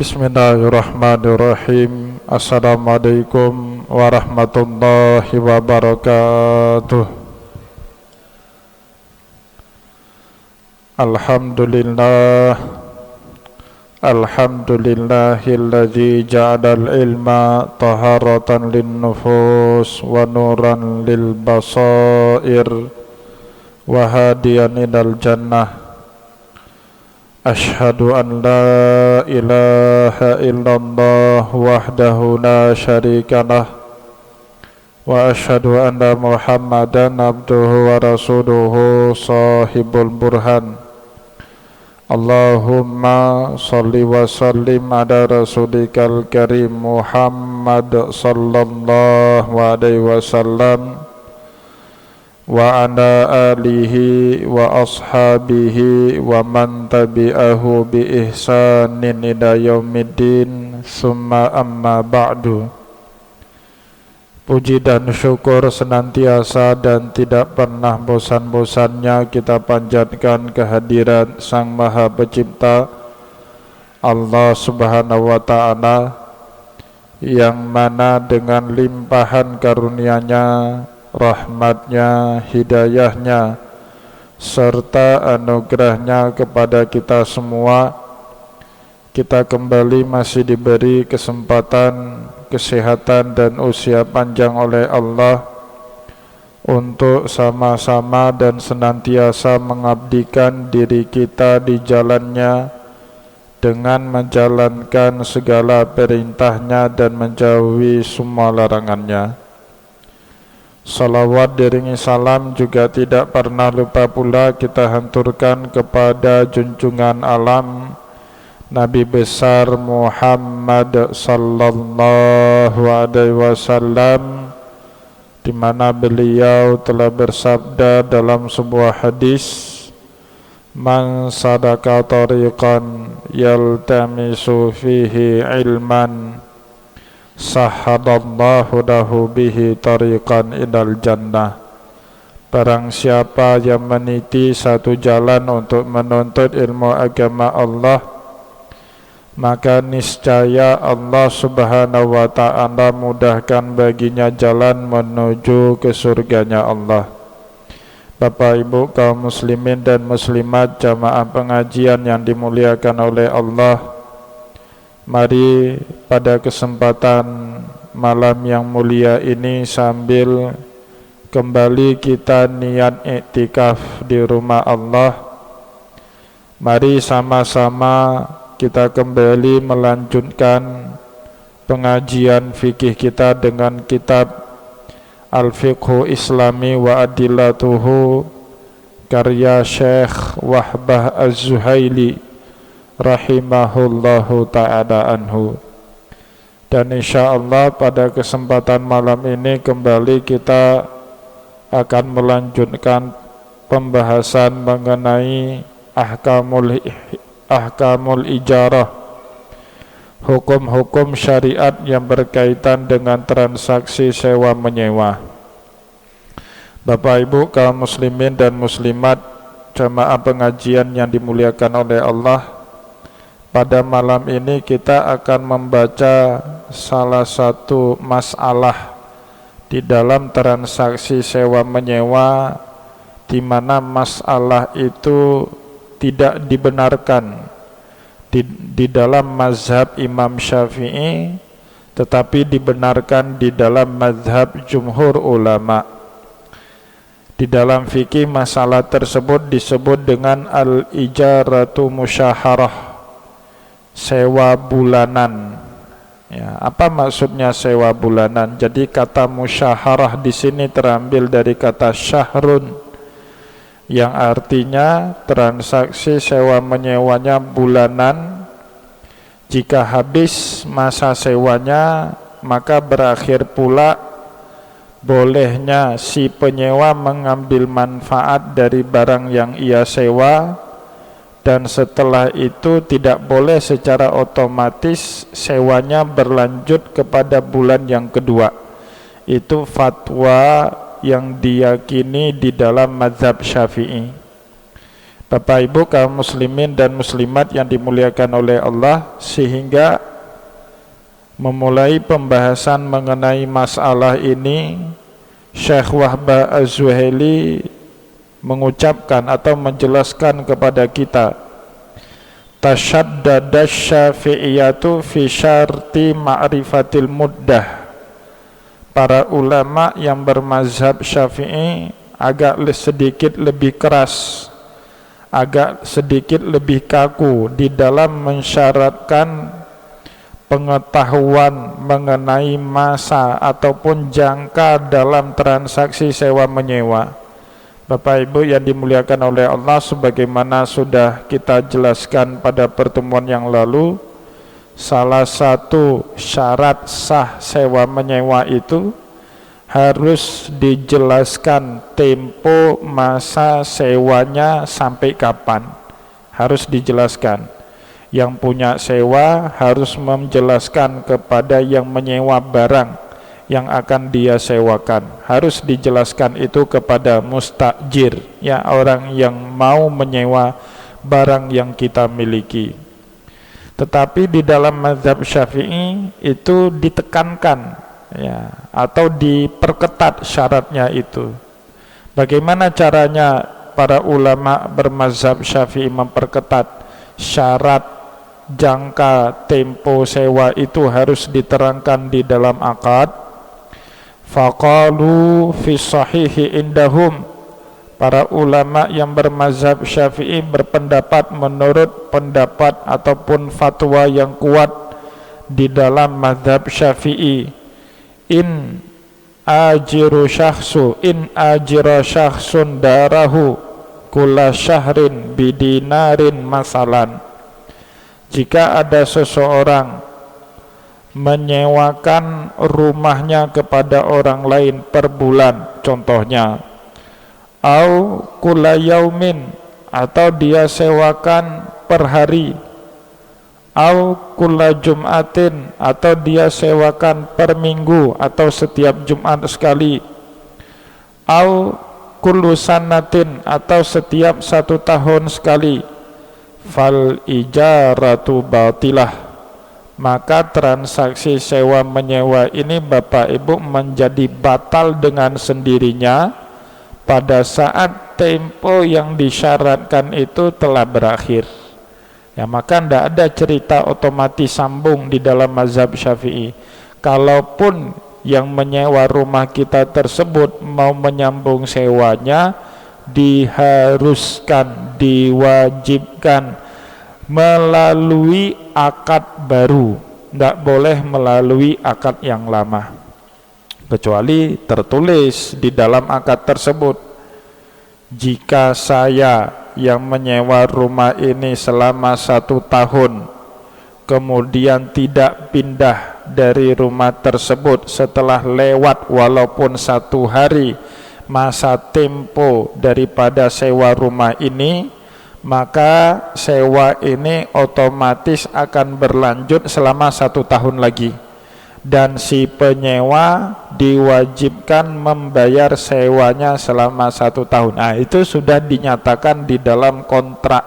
Bismillahirrahmanirrahim. Assalamualaikum warahmatullahi wabarakatuh. Alhamdulillahilladzi ja'alal ilma taharatan linnufus wa nuran lil basair wa hadiyan ilal jannah. Ashhadu an la ilaha illallah wahdahu la syarikalah wa ashhadu anna Muhammadan abduhu wa rasuluhu sahibul burhan. Allahumma salli wa sallim ala rasulikal karim Muhammad sallallahu alaihi wasallam wa ala alihi wa ashabihi wa man tabi'ahu bi ihsanin ila yaumiddin, summa amma ba'du. Puji dan syukur senantiasa dan tidak pernah bosan-bosannya kita panjatkan kehadiran Sang Maha Pencipta Allah Subhanahu wa Ta'ala, yang mana dengan limpahan karunia-Nya, rahmatnya, hidayahnya, serta anugerahnya kepada kita semua, kita kembali masih diberi kesempatan, kesehatan dan usia panjang oleh Allah untuk sama-sama dan senantiasa mengabdikan diri kita di jalannya dengan menjalankan segala perintahnya dan menjauhi semua larangannya. Salawat diringi salam juga tidak pernah lupa pula kita hanturkan kepada junjungan alam Nabi besar Muhammad sallallahu alaihi wasallam, di mana beliau telah bersabda dalam sebuah hadis, "Man sadaka tariqan yaltamisu fihi ilman sahhadallahu lahu bihi tariqan ilal jannah." Barang siapa yang meniti satu jalan untuk menuntut ilmu agama Allah, maka niscaya Allah Subhanahu wa Ta'ala mudahkan baginya jalan menuju ke surganya Allah. Bapak Ibu kaum muslimin dan muslimat jamaah pengajian yang dimuliakan oleh Allah, mari pada kesempatan malam yang mulia ini sambil kembali kita niat iktikaf di rumah Allah, mari sama-sama kita kembali melanjutkan pengajian fikih kita dengan kitab Al-Fiqhu Islami wa Adillatuhu karya Syekh Wahbah Az-Zuhaili rahimahullahu ta'ala anhu. Dan insyaallah pada kesempatan malam ini kembali kita akan melanjutkan pembahasan mengenai ahkamul ijarah, hukum-hukum syariat yang berkaitan dengan transaksi sewa menyewa. Bapak Ibu kaum muslimin dan muslimat jamaah pengajian yang dimuliakan oleh Allah, pada malam ini kita akan membaca salah satu masalah di dalam transaksi sewa menyewa, di mana masalah itu tidak dibenarkan di dalam mazhab Imam Syafi'i, tetapi dibenarkan di dalam mazhab jumhur ulama. Di dalam fikih masalah tersebut disebut dengan al-ijaratu musyaharah, sewa bulanan. Ya, apa maksudnya sewa bulanan? Jadi kata musyaharah di sini terambil dari kata syahrun, yang artinya transaksi sewa menyewanya bulanan. Jika habis masa sewanya, maka berakhir pula bolehnya si penyewa mengambil manfaat dari barang yang ia sewa, dan setelah itu tidak boleh secara otomatis sewanya berlanjut kepada bulan yang kedua. Itu fatwa yang diyakini di dalam mazhab Syafi'i. Bapak Ibu kaum muslimin dan muslimat yang dimuliakan oleh Allah, sehingga memulai pembahasan mengenai masalah ini, Syekh Wahbah Az-Zuhaili mengucapkan atau menjelaskan kepada kita, tashaddada syafi'iyatu fi syarti ma'rifatil muddah. Para ulama yang bermazhab Syafi'i agak sedikit lebih keras, agak sedikit lebih kaku di dalam mensyaratkan pengetahuan mengenai masa ataupun jangka dalam transaksi sewa menyewa. Bapak Ibu yang dimuliakan oleh Allah, sebagaimana sudah kita jelaskan pada pertemuan yang lalu, salah satu syarat sah sewa menyewa itu harus dijelaskan tempo masa sewanya sampai kapan, harus dijelaskan. Yang punya sewa harus menjelaskan kepada yang menyewa barang yang akan dia sewakan, harus dijelaskan itu kepada mustajir, ya, orang yang mau menyewa barang yang kita miliki. Tetapi di dalam mazhab Syafi'i itu ditekankan, ya, atau diperketat syaratnya itu. Bagaimana caranya para ulama bermazhab Syafi'i memperketat syarat jangka tempo sewa itu harus diterangkan di dalam akad? Faqalu fi sahihi indahum, para ulama yang bermazhab Syafi'i berpendapat menurut pendapat ataupun fatwa yang kuat di dalam mazhab Syafi'i, in ajira syakhsun darahu kulla syahrin bidinarin masalan. Jika ada seseorang menyewakan rumahnya kepada orang lain per bulan, contohnya, au kulla yaumin, atau dia sewakan per hari, au kulla jum'atin, atau dia sewakan per minggu atau setiap Jumat sekali, au kullu sanatin, atau setiap 1 tahun sekali, fal ijaratu batilah, maka transaksi sewa menyewa ini Bapak Ibu menjadi batal dengan sendirinya pada saat tempo yang disyaratkan itu telah berakhir. Ya, maka tidak ada cerita otomatis sambung di dalam mazhab Syafi'i. Kalaupun yang menyewa rumah kita tersebut mau menyambung sewanya, diharuskan, diwajibkan melalui akad baru, tidak boleh melalui akad yang lama, kecuali tertulis di dalam akad tersebut, jika saya yang menyewa rumah ini selama 1 tahun kemudian tidak pindah dari rumah tersebut setelah lewat walaupun 1 hari masa tempo daripada sewa rumah ini, maka sewa ini otomatis akan berlanjut selama 1 tahun lagi, dan si penyewa diwajibkan membayar sewanya selama 1 tahun. Nah, itu sudah dinyatakan di dalam kontrak.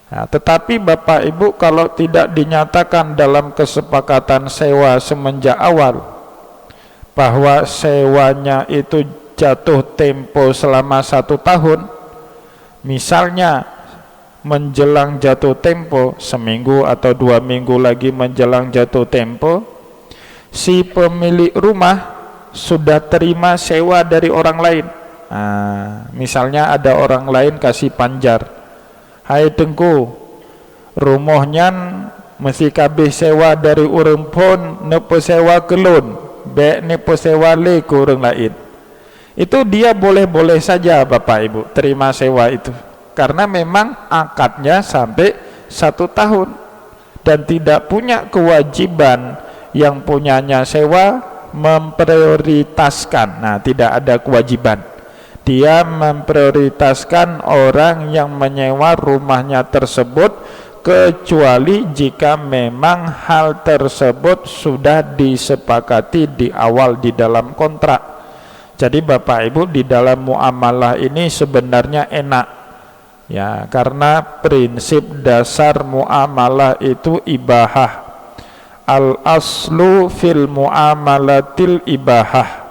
Nah, tetapi Bapak Ibu, kalau tidak dinyatakan dalam kesepakatan sewa semenjak awal bahwa sewanya itu jatuh tempo selama 1 tahun, misalnya menjelang jatuh tempo, seminggu atau 2 minggu lagi menjelang jatuh tempo, si pemilik rumah sudah terima sewa dari orang lain. Nah, misalnya ada orang lain kasih panjar, hai Tengku, rumahnya mesti kabeh sewa dari urang pun nepo sewa kelun, bek nepo sewa le ke orang lain. Itu dia boleh-boleh saja Bapak Ibu terima sewa itu, karena memang akadnya sampai 1 tahun dan tidak punya kewajiban yang punyanya sewa memprioritaskan. Nah, tidak ada kewajiban, dia memprioritaskan orang yang menyewa rumahnya tersebut, kecuali jika memang hal tersebut sudah disepakati di awal di dalam kontrak. Jadi Bapak Ibu, di dalam muamalah ini sebenarnya enak Ya, karena prinsip dasar muamalah itu ibahah. Al aslu fil muamalatil ibahah.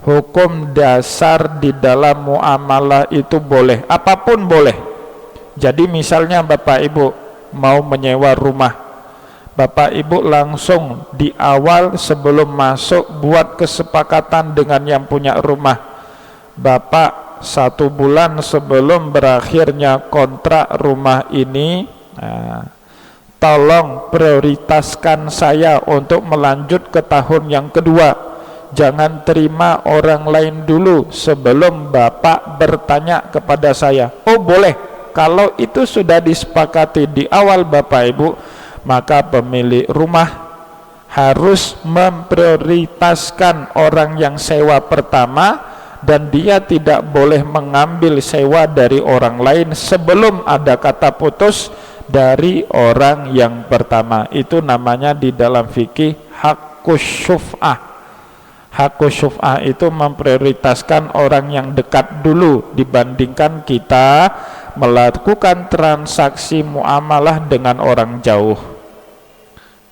Hukum dasar di dalam muamalah itu boleh, apapun boleh. Jadi misalnya Bapak Ibu mau menyewa rumah, Bapak Ibu langsung di awal sebelum masuk buat kesepakatan dengan yang punya rumah. Bapak 1 bulan sebelum berakhirnya kontrak rumah ini, tolong prioritaskan saya untuk melanjut ke tahun yang kedua. Jangan terima orang lain dulu sebelum Bapak bertanya kepada saya. Oh boleh, kalau itu sudah disepakati di awal Bapak Ibu, maka pemilik rumah harus memprioritaskan orang yang sewa pertama, dan dia tidak boleh mengambil sewa dari orang lain sebelum ada kata putus dari orang yang pertama. Itu namanya di dalam fikih haqqus syuf'ah. Haqqus syuf'ah itu memprioritaskan orang yang dekat dulu dibandingkan kita melakukan transaksi muamalah dengan orang jauh.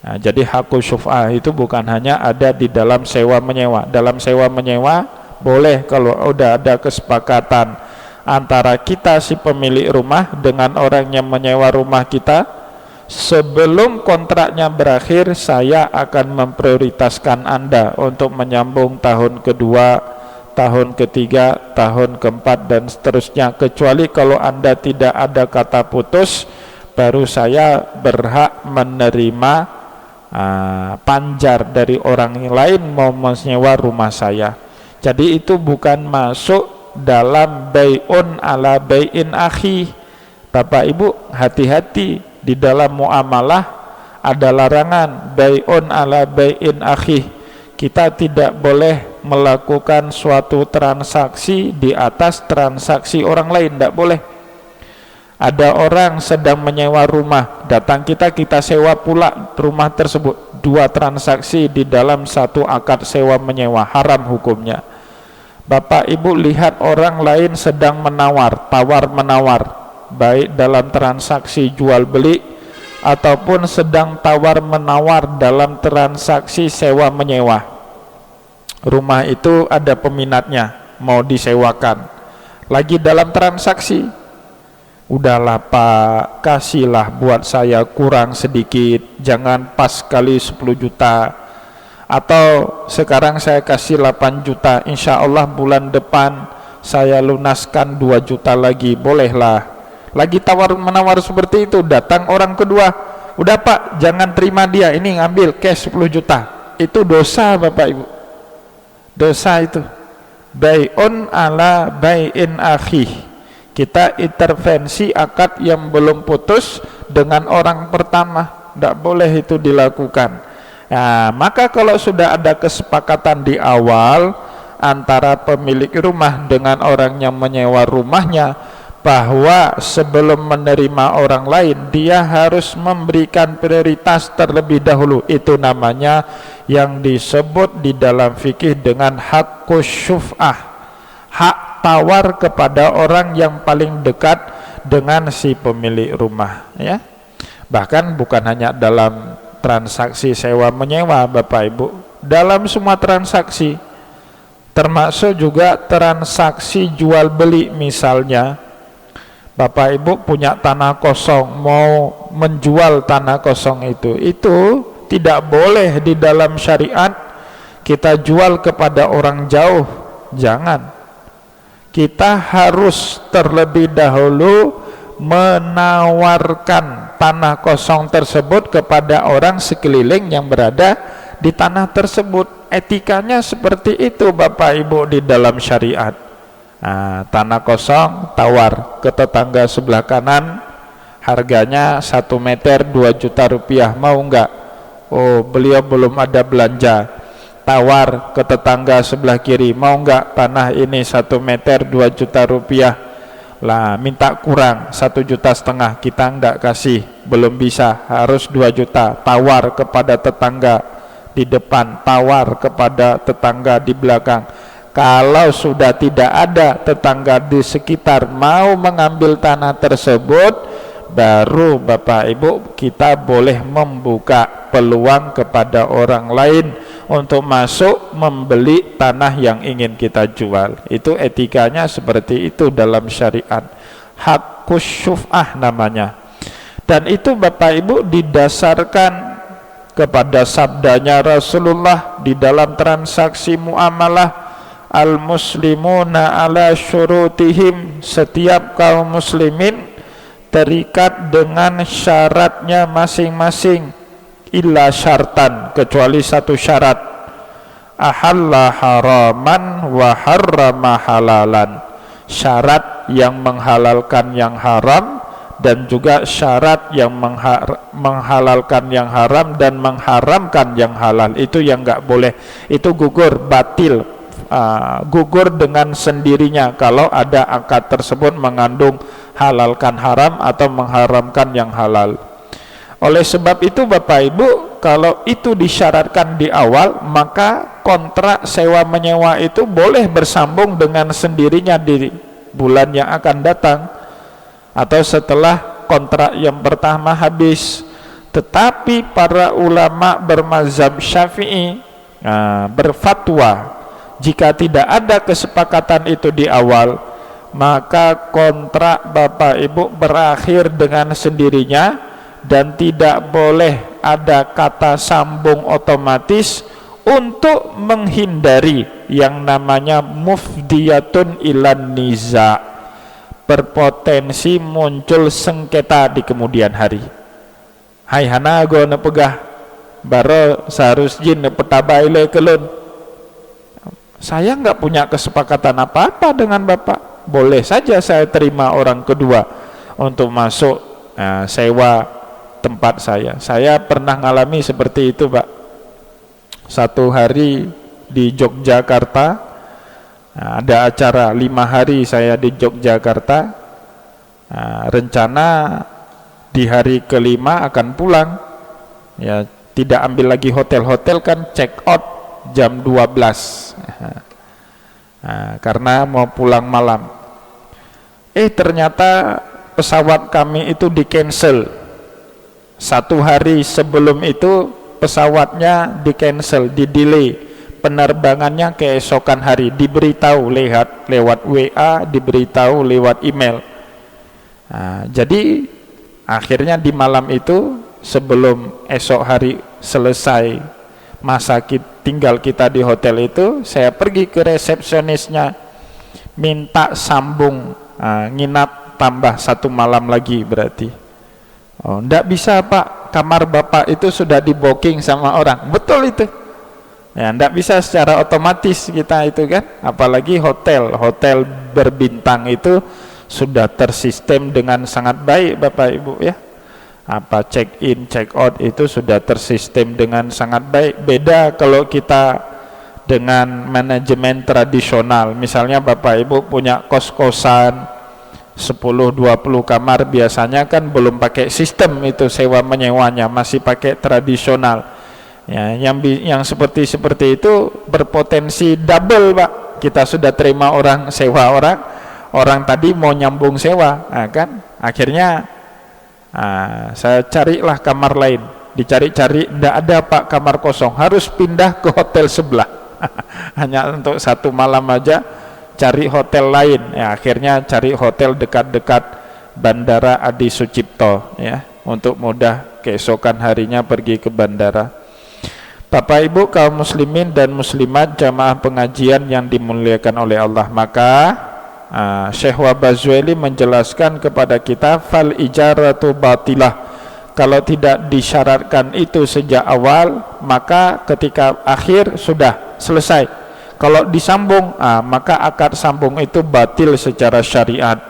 Nah, jadi haqqus syuf'ah itu bukan hanya ada di dalam sewa menyewa. Dalam sewa menyewa boleh kalau udah ada kesepakatan antara kita si pemilik rumah dengan orang yang menyewa rumah kita. Sebelum kontraknya berakhir, saya akan memprioritaskan Anda untuk menyambung tahun kedua, tahun ketiga, tahun keempat, dan seterusnya. Kecuali kalau Anda tidak ada kata putus, baru saya berhak menerima panjar dari orang lain mau menyewa rumah saya. Jadi itu bukan masuk dalam bai'un ala bai'in akhi. Bapak Ibu hati-hati, di dalam muamalah ada larangan bai'un ala bai'in akhi. Kita tidak boleh melakukan suatu transaksi di atas transaksi orang lain, tidak boleh. Ada orang sedang menyewa rumah, datang kita sewa pula rumah tersebut. 2 transaksi di dalam satu akad sewa menyewa, haram hukumnya. Bapak Ibu lihat orang lain sedang menawar, tawar menawar, baik dalam transaksi jual beli ataupun sedang tawar menawar dalam transaksi sewa menyewa. Rumah itu ada peminatnya, mau disewakan, lagi dalam transaksi. Udahlah Pak, kasihlah buat saya kurang sedikit, jangan pas kali 10 juta, atau sekarang saya kasih 8 juta, insya Allah bulan depan saya lunaskan 2 juta lagi, bolehlah. Lagi tawar menawar seperti itu, datang orang kedua, udah Pak jangan terima dia, ini ngambil cash 10 juta. Itu dosa Bapak Ibu, dosa itu. Bai'un ala bai'in akhi. Kita intervensi akad yang belum putus dengan orang pertama, tidak boleh itu dilakukan. Nah, maka kalau sudah ada kesepakatan di awal antara pemilik rumah dengan orang yang menyewa rumahnya, bahwa sebelum menerima orang lain dia harus memberikan prioritas terlebih dahulu. Itu namanya yang disebut di dalam fikih dengan haqqus syuf'ah, hak tawar kepada orang yang paling dekat dengan si pemilik rumah, ya. Bahkan bukan hanya dalam transaksi sewa menyewa Bapak Ibu, dalam semua transaksi, termasuk juga transaksi jual beli. Misalnya Bapak Ibu punya tanah kosong, mau menjual tanah kosong itu tidak boleh di dalam syariat kita jual kepada orang jauh, jangan. Kita harus terlebih dahulu menawarkan tanah kosong tersebut kepada orang sekeliling yang berada di tanah tersebut. Etikanya seperti itu Bapak Ibu di dalam syariat. Nah, tanah kosong tawar ke tetangga sebelah kanan, harganya 1 meter 2 juta rupiah, mau enggak? Oh beliau belum ada belanja. Tawar ke tetangga sebelah kiri, mau enggak tanah ini 1 meter 2 juta rupiah? Lah minta kurang 1,5 juta, kita enggak kasih, belum bisa, harus 2 juta. Tawar kepada tetangga di depan, tawar kepada tetangga di belakang. Kalau sudah tidak ada tetangga di sekitar mau mengambil tanah tersebut, baru Bapak Ibu kita boleh membuka peluang kepada orang lain untuk masuk membeli tanah yang ingin kita jual. Itu etikanya seperti itu dalam syariat. Hakkus syuf'ah namanya. Dan itu Bapak Ibu didasarkan kepada sabdanya Rasulullah di dalam transaksi muamalah, al-muslimuna ala syurutihim, setiap kaum muslimin terikat dengan syaratnya masing-masing, illa syartan, kecuali satu syarat, ahalla haraman wa harrama halalan, syarat yang menghalalkan yang haram dan juga syarat yang menghalalkan yang haram dan mengharamkan yang halal. Itu yang enggak boleh, itu gugur, batil, gugur dengan sendirinya kalau ada akad tersebut mengandung halalkan haram atau mengharamkan yang halal. Oleh sebab itu Bapak Ibu, kalau itu disyaratkan di awal, maka kontrak sewa menyewa itu boleh bersambung dengan sendirinya di bulan yang akan datang atau setelah kontrak yang pertama habis. Tetapi para ulama bermazhab Syafi'i berfatwa, jika tidak ada kesepakatan itu di awal, maka kontrak Bapak Ibu berakhir dengan sendirinya dan tidak boleh ada kata sambung otomatis untuk menghindari yang namanya mufdiyatun ilan niza, berpotensi muncul sengketa di kemudian hari. Hai hana go na pegah baro seharusnya na petabaile kelun, saya nggak punya kesepakatan apa-apa dengan Bapak, boleh saja saya terima orang kedua untuk masuk sewa tempat saya. Saya pernah ngalami seperti itu, Pak. Satu hari di Yogyakarta, ada acara 5 hari saya di Yogyakarta, rencana di hari kelima akan pulang, ya tidak ambil lagi hotel kan check out jam 12 karena mau pulang malam. Ternyata pesawat kami itu di cancel. 1 hari sebelum itu pesawatnya di cancel, di delay penerbangannya keesokan hari, diberitahu lewat WA, diberitahu lewat email. Jadi akhirnya di malam itu sebelum esok hari selesai masa tinggal kita di hotel itu, saya pergi ke resepsionisnya minta sambung, nginap tambah 1 malam lagi berarti. Enggak bisa Pak, kamar Bapak itu sudah di booking sama orang. Betul itu ya, enggak bisa secara otomatis kita itu kan, apalagi hotel berbintang itu sudah tersistem dengan sangat baik Bapak Ibu ya. Apa check in check out itu sudah tersistem dengan sangat baik. Beda kalau kita dengan manajemen tradisional, misalnya Bapak Ibu punya kos-kosan 10-20 kamar, biasanya kan belum pakai sistem itu sewa menyewanya, masih pakai tradisional ya. Yang seperti itu berpotensi double Pak. Kita sudah terima orang sewa, orang tadi mau nyambung sewa, kan akhirnya saya carilah kamar lain, dicari-cari tidak ada Pak, kamar kosong, harus pindah ke hotel sebelah hanya untuk 1 malam aja cari hotel lain ya. Akhirnya cari hotel dekat-dekat Bandara Adi Sucipto ya, untuk mudah keesokan harinya pergi ke bandara. Bapak Ibu kaum muslimin dan muslimat jamaah pengajian yang dimuliakan oleh Allah, maka Syekh Wabazweli menjelaskan kepada kita fal ijaratu batilah, kalau tidak disyaratkan itu sejak awal, maka ketika akhir sudah selesai. Kalau disambung, maka akad sambung itu batil secara syariat.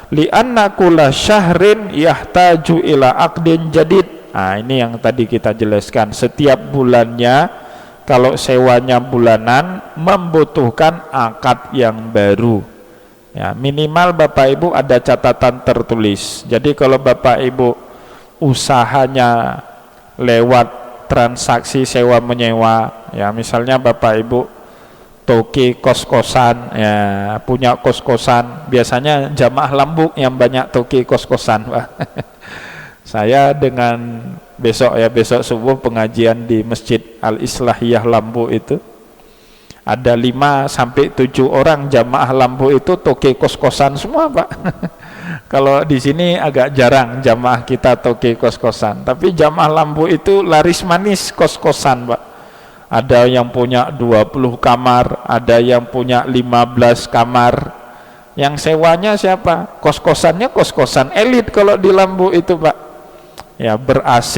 Li'anna kulla syahrin yahtaju ila aqdin jadid. Ini yang tadi kita jelaskan, setiap bulannya kalau sewanya bulanan membutuhkan akad yang baru ya, minimal Bapak Ibu ada catatan tertulis. Jadi kalau Bapak Ibu usahanya lewat transaksi sewa menyewa ya, misalnya Bapak Ibu toke kos-kosan, ya punya kos-kosan. Biasanya jamaah Lambuk yang banyak toke kos-kosan, Pak. Saya dengan besok subuh pengajian di Masjid Al-Islahiyah Lambuk itu, ada 5 sampai 7 orang jamaah Lambuk itu toke kos-kosan semua, Pak. Kalau di sini agak jarang jamaah kita toke kos-kosan, tapi jamaah Lambuk itu laris manis kos-kosan, Pak. Ada yang punya 20 kamar, ada yang punya 15 kamar. Yang sewanya siapa? Kos-kosannya kos-kosan elit kalau di Lambuk itu, Pak. Ya, ber-AC,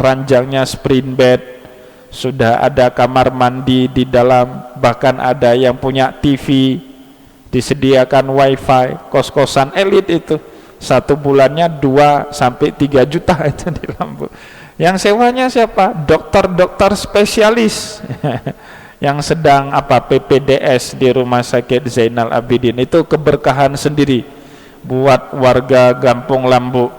ranjangnya spring bed, sudah ada kamar mandi di dalam, bahkan ada yang punya TV, disediakan wifi. Kos-kosan elit itu, 1 bulannya 2 sampai 3 juta itu di Lambuk. Yang sewanya siapa? Dokter-dokter spesialis yang sedang PPDS di Rumah Sakit Zainal Abidin. Itu keberkahan sendiri buat warga Kampung Lambuk.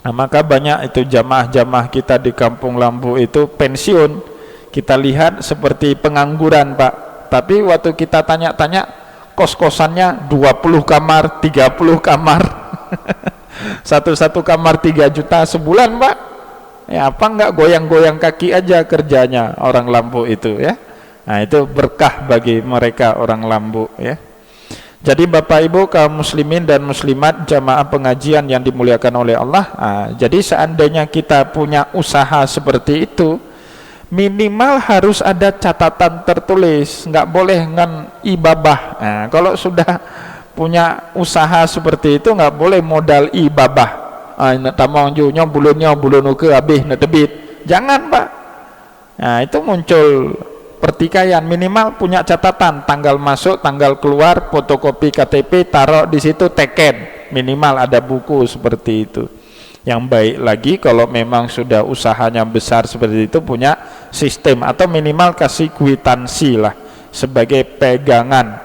Nah, maka banyak itu jamaah-jamaah kita di Kampung Lambuk itu pensiun. Kita lihat seperti pengangguran, Pak. Tapi waktu kita tanya-tanya, kos-kosannya 20 kamar, 30 kamar. Satu-satu kamar 3 juta sebulan, Pak. Ya, apa enggak goyang-goyang kaki aja kerjanya orang Lambuk itu, ya. Nah, itu berkah bagi mereka orang Lambuk, ya. Jadi Bapak Ibu kaum muslimin dan muslimat jamaah pengajian yang dimuliakan oleh Allah, jadi seandainya kita punya usaha seperti itu, minimal harus ada catatan tertulis, nggak boleh ngan ibabah. Nah, kalau sudah punya usaha seperti itu nggak boleh modal ibabah. Tamang junya bulun ke habis nak tebit. Jangan, Pak. Nah, itu muncul pertikaian. Minimal punya catatan, tanggal masuk, tanggal keluar, fotokopi KTP, taruh di situ, teken. Minimal ada buku seperti itu. Yang baik lagi kalau memang sudah usahanya besar seperti itu, punya sistem atau minimal kasih kwitansi lah sebagai pegangan,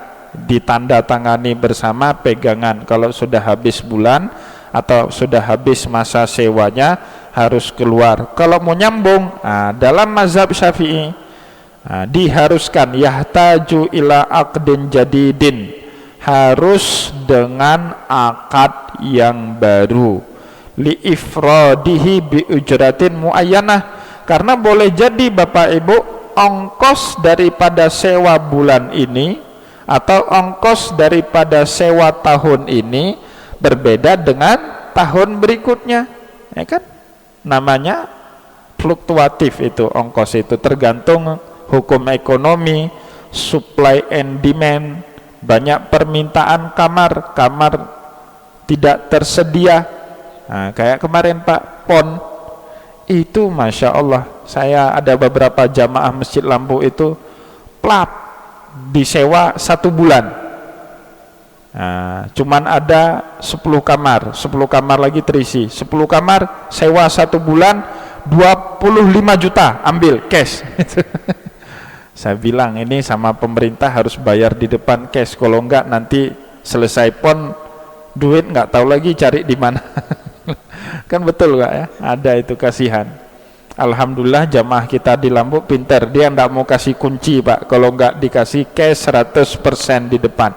ditanda tangani bersama pegangan. Kalau sudah habis bulan atau sudah habis masa sewanya harus keluar. Kalau mau nyambung, dalam mazhab Syafi'i diharuskan yahtaju ila aqdin jadidin, harus dengan akad yang baru, li ifradihi bi ujratin muayyanah, karena boleh jadi Bapak Ibu ongkos daripada sewa bulan ini atau ongkos daripada sewa tahun ini berbeda dengan tahun berikutnya, ya kan? Namanya fluktuatif itu ongkos itu, tergantung hukum ekonomi, supply and demand. Banyak permintaan kamar tidak tersedia. Nah, kayak kemarin Pak PON itu, Masya Allah, saya ada beberapa jamaah Masjid Lambuk itu plap disewa 1 bulan. Nah, cuman ada 10 kamar, 10 kamar lagi terisi, 10 kamar sewa 1 bulan 25 juta, ambil cash. Saya bilang ini sama pemerintah harus bayar di depan cash, kalau enggak nanti selesai PON duit nggak tahu lagi cari di mana. Kan betul nggak ya? Ada itu, kasihan. Alhamdulillah jamaah kita di Lambuk pinter, dia nggak mau kasih kunci, Pak, kalau nggak dikasih cash 100% di depan.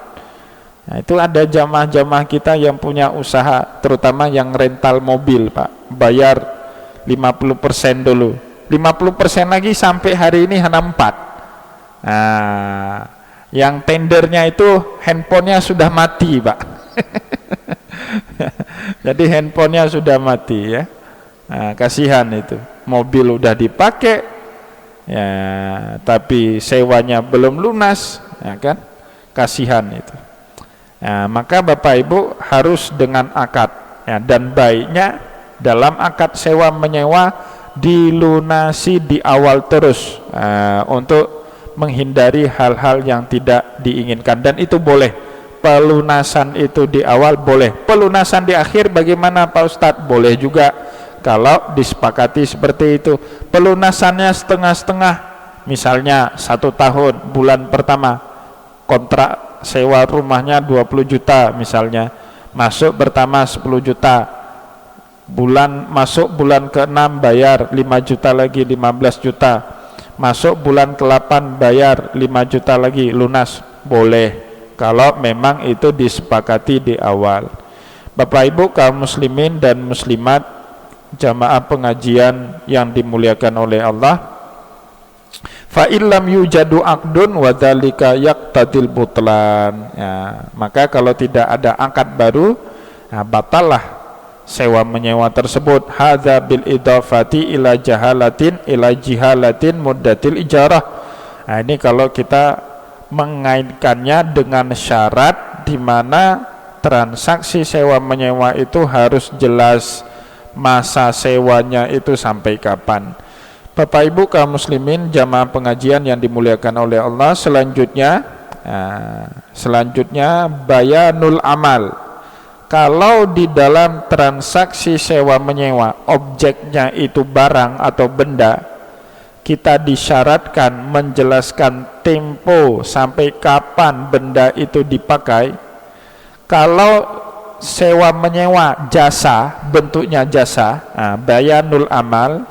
Nah, itu ada jamaah-jamaah kita yang punya usaha, terutama yang rental mobil, Pak, bayar 50% dulu, 50% lagi sampai hari ini hanya 4. Nah, yang tendernya itu handphonenya sudah mati, Pak. Jadi handphonenya sudah mati, ya. Nah, kasihan itu, mobil udah dipakai, ya, tapi sewanya belum lunas, ya kan? Kasihan itu. Nah, maka Bapak Ibu harus dengan akad, ya, dan baiknya dalam akad sewa menyewa dilunasi di awal terus, untuk menghindari hal-hal yang tidak diinginkan. Dan itu boleh, pelunasan itu di awal boleh, pelunasan di akhir bagaimana Pak Ustadz? Boleh juga kalau disepakati seperti itu. Pelunasannya setengah-setengah, misalnya 1 tahun, bulan pertama kontrak sewa rumahnya 20 juta misalnya, masuk pertama 10 juta, masuk bulan ke-6 bayar 5 juta lagi, 15 juta, masuk bulan ke-8 bayar 5 juta lagi lunas, boleh kalau memang itu disepakati di awal. Bapak Ibu kaum muslimin dan muslimat, jamaah pengajian yang dimuliakan oleh Allah, fa illam yujadu aqdun wa dzalika yaqtadil butlan, ya, maka kalau tidak ada akad baru, nah, batallah sewa menyewa tersebut. Hadza bil idafati ila jihalatin muddatil ijarah. Nah, ini kalau kita mengaitkannya dengan syarat di mana transaksi sewa menyewa itu harus jelas masa sewanya itu sampai kapan. Bapak Ibu kaum muslimin jamaah pengajian yang dimuliakan oleh Allah, selanjutnya bayanul amal. Kalau di dalam transaksi sewa menyewa objeknya itu barang atau benda, kita disyaratkan menjelaskan tempo sampai kapan benda itu dipakai. Kalau sewa menyewa jasa, bentuknya jasa, bayanul amal,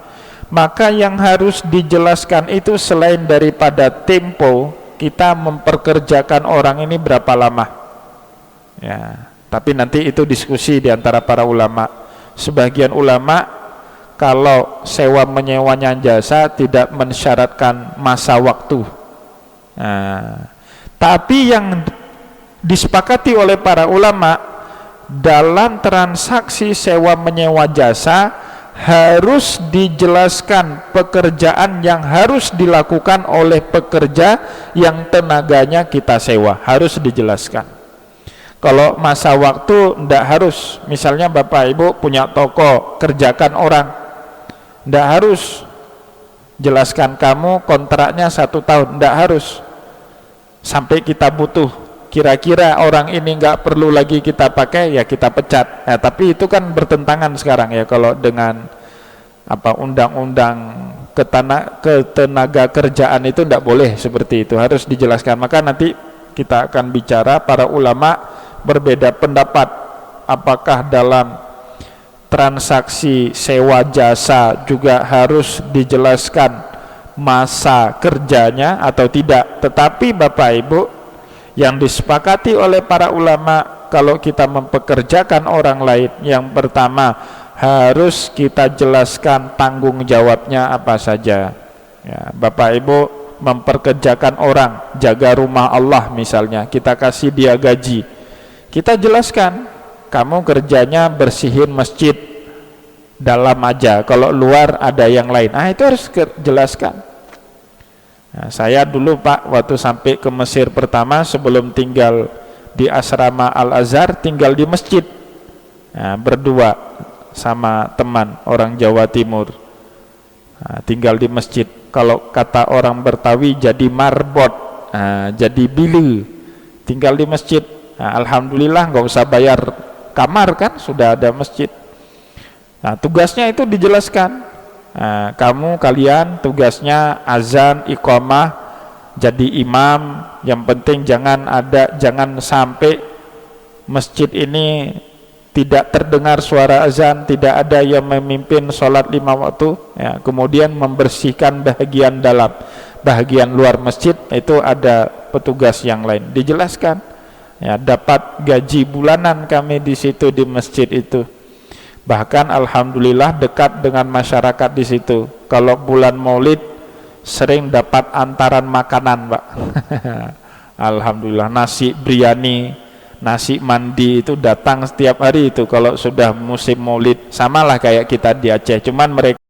maka yang harus dijelaskan itu selain daripada tempo, kita memperkerjakan orang ini berapa lama, ya. Tapi nanti itu diskusi di antara para ulama. Sebagian ulama kalau sewa menyewanya jasa tidak mensyaratkan masa waktu. Nah, tapi yang disepakati oleh para ulama dalam transaksi sewa menyewa jasa harus dijelaskan pekerjaan yang harus dilakukan oleh pekerja yang tenaganya kita sewa, harus dijelaskan. Kalau masa waktu tidak harus, misalnya Bapak Ibu punya toko, kerjakan orang, tidak harus jelaskan kamu kontraknya 1 tahun, tidak harus, sampai kita butuh, kira-kira orang ini nggak perlu lagi kita pakai, ya kita pecat. Nah, tapi itu kan bertentangan sekarang ya kalau dengan undang-undang ketenaga kerjaan itu tidak boleh seperti itu, harus dijelaskan. Maka nanti kita akan bicara, para ulama berbeda pendapat apakah dalam transaksi sewa jasa juga harus dijelaskan masa kerjanya atau tidak. Tetapi Bapak Ibu, yang disepakati oleh para ulama kalau kita mempekerjakan orang lain, yang pertama harus kita jelaskan tanggung jawabnya apa saja, ya. Bapak Ibu memperkerjakan orang jaga rumah Allah misalnya, kita kasih dia gaji, kita jelaskan kamu kerjanya bersihin masjid dalam aja, kalau luar ada yang lain. Itu harus jelaskan. Nah, saya dulu Pak waktu sampai ke Mesir pertama, sebelum tinggal di asrama Al-Azhar, tinggal di masjid, berdua sama teman orang Jawa Timur, tinggal di masjid. Kalau kata orang Betawi jadi marbot, jadi bilu, tinggal di masjid. Alhamdulillah nggak usah bayar kamar kan, sudah ada masjid. Tugasnya itu dijelaskan. Kalian tugasnya azan, iqamah, jadi imam. Yang penting jangan sampai masjid ini tidak terdengar suara azan, tidak ada yang memimpin sholat 5 waktu, ya. Kemudian membersihkan bahagian dalam, bahagian luar masjid itu ada petugas yang lain, dijelaskan. Ya, dapat gaji bulanan kami di situ di masjid itu. Bahkan alhamdulillah dekat dengan masyarakat di situ. Kalau bulan Maulid sering dapat antaran makanan, Pak. Alhamdulillah, nasi biryani, nasi mandi itu datang setiap hari itu kalau sudah musim Maulid. Samalah kayak kita di Aceh, cuman mereka